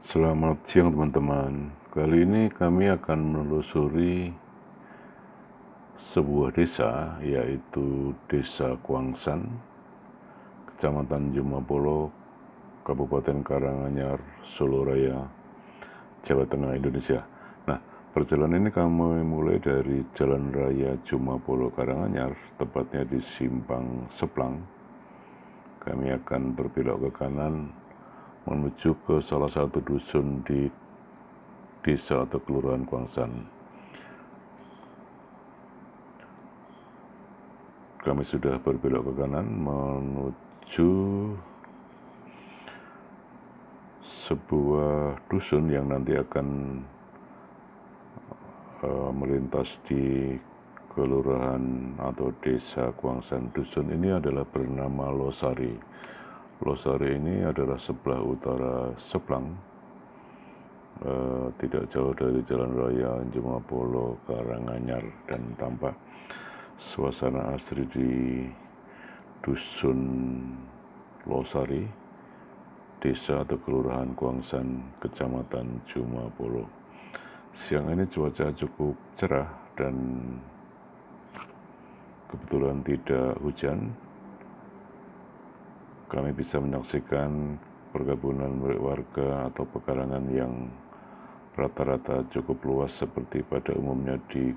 Selamat siang teman-teman. Kali ini kami akan menelusuri sebuah desa, yaitu Desa Kuangsan, Kecamatan Jumapolo, Kabupaten Karanganyar, Solo Raya, Jawa Tengah, Indonesia. Nah, perjalanan ini kami mulai dari Jalan Raya Jumapolo Karanganyar, tepatnya di Simpang Seplang. Kami akan berbelok ke kanan menuju ke salah satu dusun di desa atau kelurahan Kuangsan. Kami sudah berbelok ke kanan menuju sebuah dusun yang nanti akan melintas di kelurahan atau desa Kuangsan. Dusun ini adalah bernama Losari. Losari ini adalah sebelah utara Seplang, tidak jauh dari Jalan Raya Jumapolo Karanganyar, dan tampak suasana asri di dusun Losari, desa atau kelurahan Kuangsan, Kecamatan Jumapolo. Siang ini cuaca cukup cerah dan kebetulan tidak hujan. Kami bisa menyaksikan perkebunan milik warga atau pekarangan yang rata-rata cukup luas seperti pada umumnya di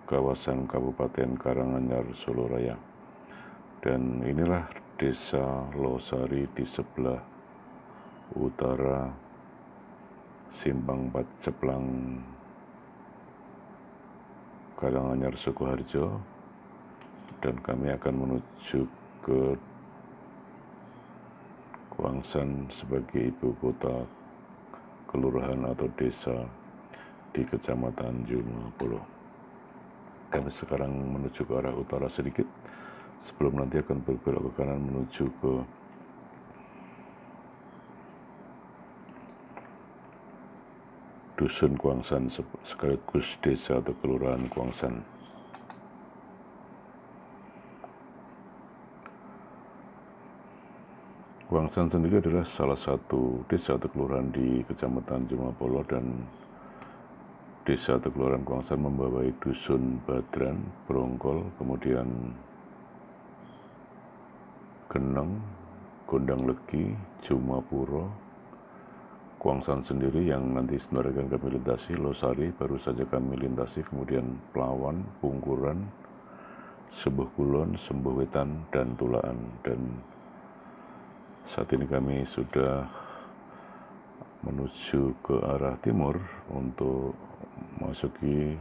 kawasan Kabupaten Karanganyar, Solo Raya. Dan inilah Desa Losari di sebelah utara Simpang Seplang Karanganyar, Sukoharjo, dan kami akan menuju ke Kuangsan sebagai ibu kota kelurahan atau desa di Kecamatan Jumapolo. Kami sekarang menuju ke arah utara sedikit sebelum nanti akan berbelok ke kanan menuju ke dusun Kuangsan sekaligus desa atau kelurahan Kuangsan. Kuangsan sendiri adalah salah satu desa atau kelurahan di Kecamatan Jumapolo, dan desa atau kelurahan Kuangsan membawahi dusun Badran, Brongkol, kemudian Geneng, Gondang Legi, Jumapuro, Kuangsan sendiri yang nanti sebenarnya akan kami lintasi, Losari baru saja kami lintasi, kemudian Pelawan, Pungkuran, Sembuh Kulon, Sembuh Wetan, dan Tulaan. Dan saat ini kami sudah menuju ke arah timur untuk masuki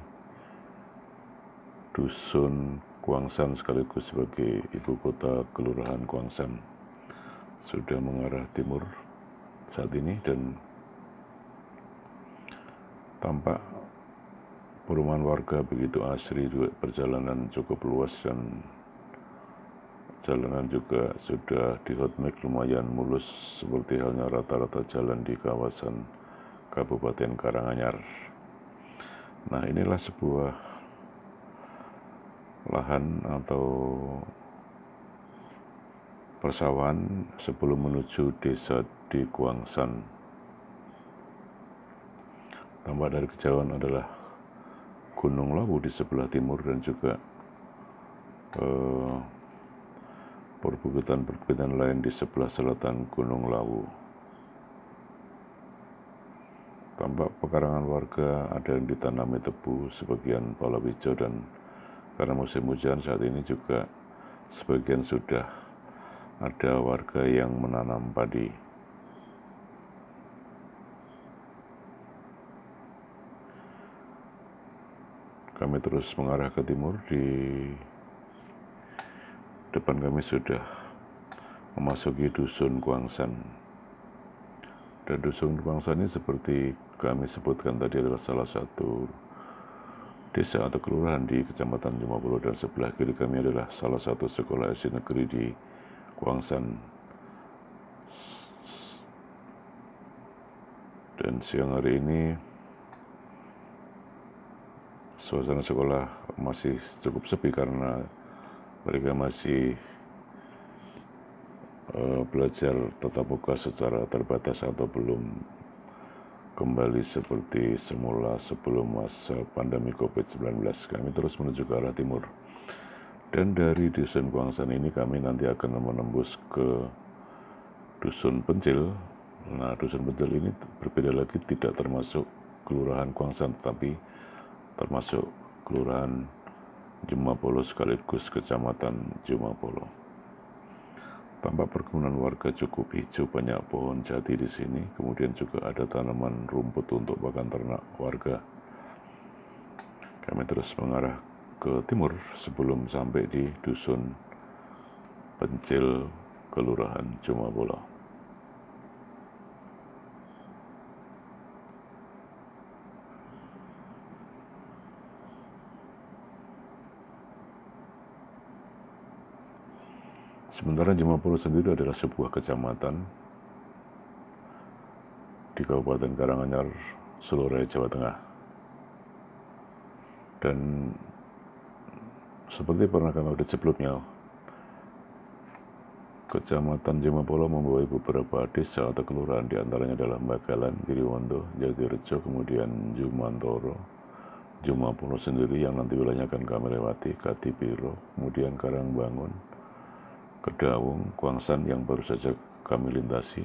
dusun Kuangsan sekaligus sebagai ibu kota kelurahan Kuangsan. Sudah mengarah timur saat ini, dan tampak perumahan warga begitu asri, juga perjalanan cukup luas dan jalanan juga sudah di hot mix lumayan mulus seperti halnya rata-rata jalan di kawasan Kabupaten Karanganyar. Nah, inilah sebuah lahan atau persawahan sebelum menuju desa di Kuangsan. Tampak dari kejauhan adalah Gunung Lawu di sebelah timur dan juga perbukitan lain di sebelah selatan Gunung Lawu. Tampak pekarangan warga ada yang ditanami tebu, sebagian palawija, dan karena musim hujan saat ini juga sebagian sudah ada warga yang menanam padi. Kami terus mengarah ke timur. Di depan kami sudah memasuki dusun Kuangsan. Dan dusun Kuangsan ini seperti kami sebutkan tadi adalah salah satu desa atau kelurahan di Kecamatan Jumapolo, dan sebelah kiri kami adalah salah satu sekolah SD negeri di Kuangsan. Dan siang hari ini suasana sekolah masih cukup sepi karena mereka masih belajar tatap muka secara terbatas atau belum kembali seperti semula sebelum masa pandemi COVID-19. Kami terus menuju ke arah timur. Dan dari Dusun Kuangsan ini kami nanti akan menembus ke Dusun Pencil. Nah, Dusun Pencil ini berbeda lagi, tidak termasuk Kelurahan Kuangsan, tapi termasuk Kelurahan Jumapolo sekaligus Kecamatan Jumapolo. Tampak perkebunan warga cukup hijau, banyak pohon jati di sini. Kemudian juga ada tanaman rumput untuk pakan ternak warga. Kami terus mengarah ke timur sebelum sampai di Dusun Pencil, Kelurahan Jumapolo. Sementara Jumapolo sendiri adalah sebuah kecamatan di Kabupaten Karanganyar, Solo Raya, Jawa Tengah. Dan seperti pernah kami update sebelumnya, Kecamatan Jumapolo membawahi beberapa desa atau kelurahan, diantaranya adalah Bagalan, Giriwondo, Jatirejo, kemudian Jumantoro, Jumapolo sendiri yang nanti wilayahnya akan kami lewati, Kadipiro, kemudian Karangbangun, Kedawung, Kuangsan yang baru saja kami lintasi,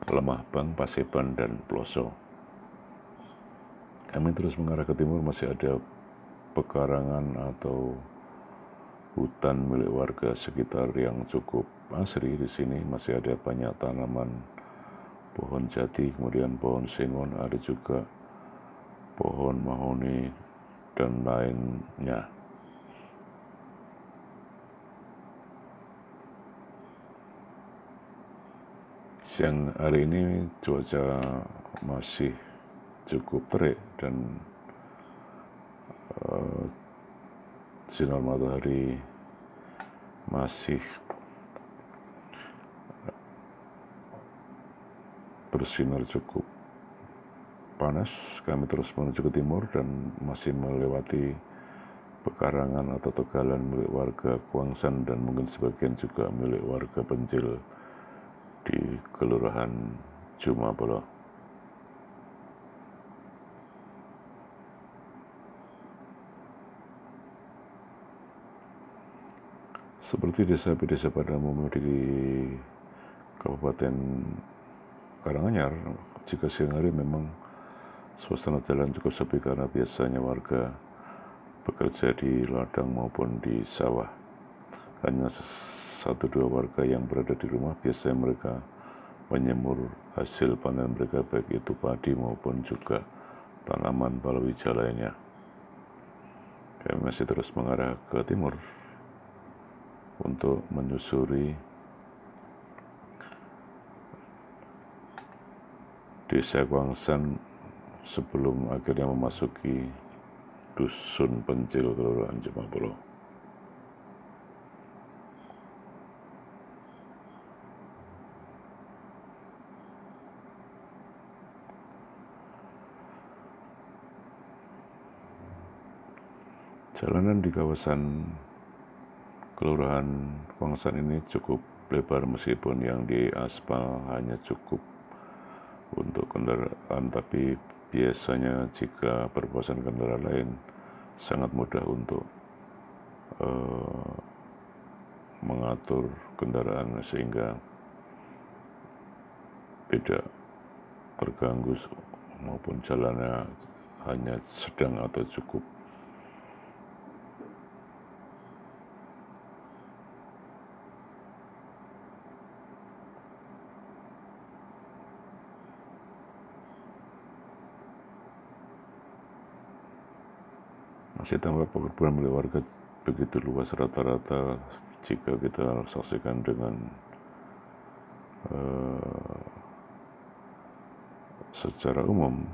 Lemahbang, Paseban, dan Ploso. Kami terus mengarah ke timur, masih ada pekarangan atau hutan milik warga sekitar yang cukup asri. Di sini masih ada banyak tanaman pohon jati, kemudian pohon sengon, ada juga pohon mahoni dan lainnya. Siang hari ini cuaca masih cukup terik dan sinar matahari masih bersinar cukup panas. Kami terus menuju ke timur dan masih melewati pekarangan atau tegalan milik warga Kuangsan dan mungkin sebagian juga milik warga Pencil di Kelurahan Jumapolo. Seperti desa-desa pada umumnya di Kabupaten Karanganyar, jika siang hari memang suasana jalan cukup sepi karena biasanya warga bekerja di ladang maupun di sawah. Hanya 1-2 warga yang berada di rumah, biasanya mereka menyemur hasil panen mereka, baik itu padi maupun juga tanaman palawija lainnya. Kami masih terus mengarah ke timur untuk menyusuri Desa Kuangsan sebelum akhirnya memasuki Dusun Pencil, Kelurahan Jumapolo. Jalanan di kawasan Kelurahan Kuangsan ini cukup lebar, meskipun yang di aspal hanya cukup untuk kendaraan, tapi biasanya jika berpapasan kendaraan lain sangat mudah untuk mengatur kendaraan sehingga tidak terganggu maupun jalannya hanya sedang atau cukup. Masih tampak perkebunan milik warga begitu luas, rata-rata jika kita saksikan dengan secara umum,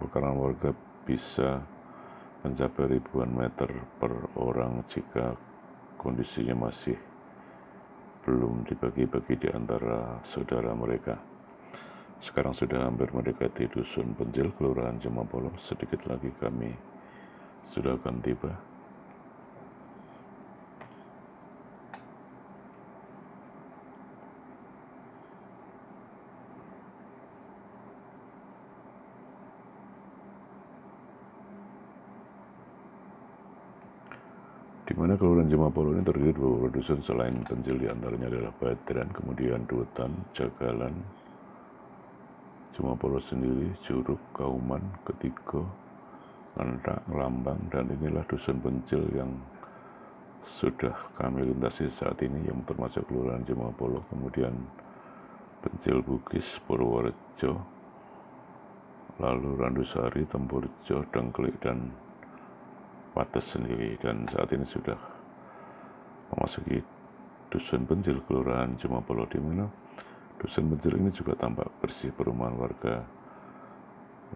pekarangan warga bisa mencapai ribuan meter per orang jika kondisinya masih belum dibagi-bagi di antara saudara mereka. Sekarang sudah hampir mendekati Dusun Pencil, Kelurahan Jumapolo. Sedikit lagi kami sudah akan tiba. mana Kelurahan Jemapolo ini terdiri dari beberapa dusun selain Pencil, diantaranya adalah Badran, kemudian Duetan, Jagalan, Jemapolo sendiri, Curug, Kauman, Ketiga, Ngentak, Lambang, dan inilah dusun Pencil yang sudah kami lintasi saat ini, yang termasuk Kelurahan Jemapolo, kemudian Pencil Bugis, Purworejo, lalu Randusari, Tempurjo, Dengklik, dan Wates sendiri. Dan saat ini sudah memasuki dusun Pencil, Kelurahan Jemapolo, di mana dusun Pencil ini juga tampak bersih, perumahan warga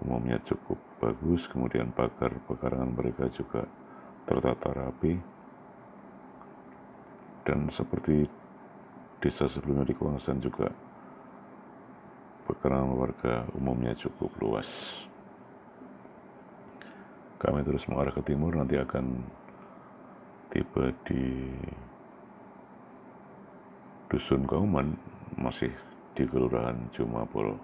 umumnya cukup bagus, kemudian pekarangan mereka juga tertata rapi, dan seperti desa sebelumnya di Kuangsan juga pekarangan warga umumnya cukup luas. Kami terus mengarah ke timur, nanti akan tiba di dusun Kauman, masih di Kelurahan Jemapolo.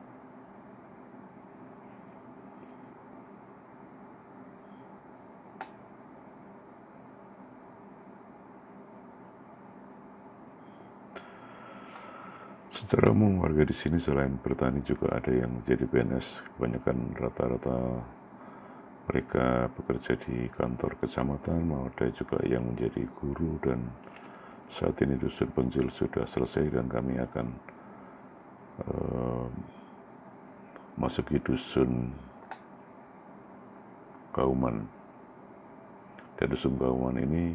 Secara umum warga di sini selain bertani juga ada yang menjadi PNS. Kebanyakan rata-rata mereka bekerja di kantor kecamatan, ada juga yang menjadi guru, dan saat ini dusun Pencil sudah selesai dan kami akan masuki dusun Kauman. Dan dusun Kauman ini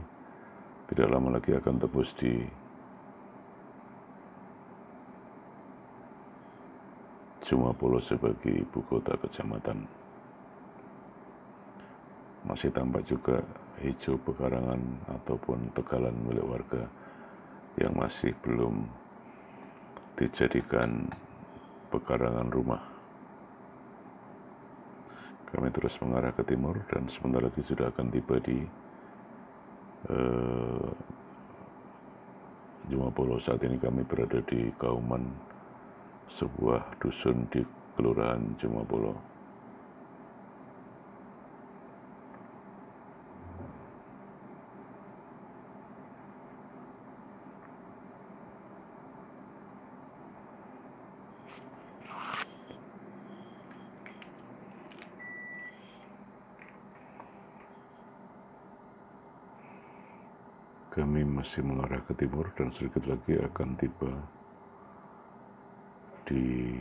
tidak lama lagi akan tembus di Jemapolo sebagai ibu kota kecamatan. Masih tampak juga hijau pekarangan ataupun tegalan milik warga yang masih belum dijadikan pekarangan rumah. Kami terus mengarah ke timur dan sebentar lagi sudah akan tiba di Jemapolo. Saat ini kami berada di Kauman, sebuah dusun di Kelurahan Jemapolo. Kami masih mengarah ke timur dan sedikit lagi akan tiba di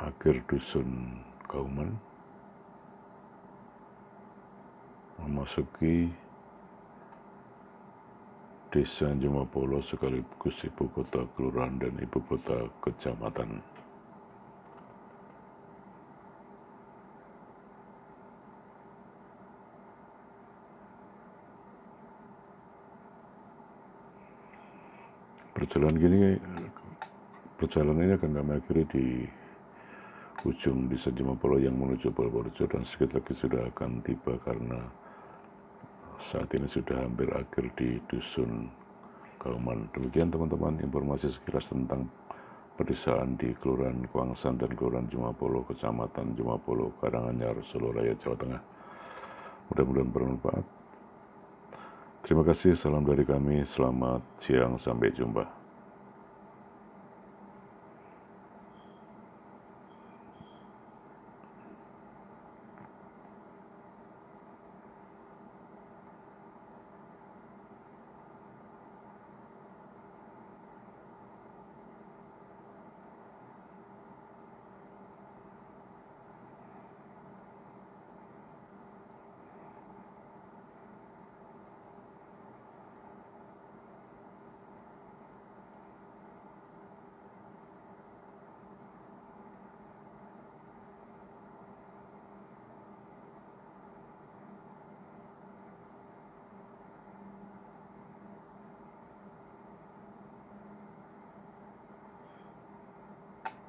akhir dusun Kauman, memasuki desa Jemapolo sekaligus ibu kota kelurahan dan ibu kota kecamatan. Perjalanan ini akan kami akhiri di ujung desa Jemapolo yang menuju Purworejo, dan sedikit lagi sudah akan tiba karena saat ini sudah hampir akhir di dusun Kauman. Demikian teman-teman informasi sekilas tentang pedesaan di Kelurahan Kuangsan dan Kelurahan Jemapolo, Kecamatan Jemapolo, Karanganyar, Solo Raya, Jawa Tengah. Mudah-mudahan bermanfaat. Terima kasih, salam dari kami, selamat siang, sampai jumpa.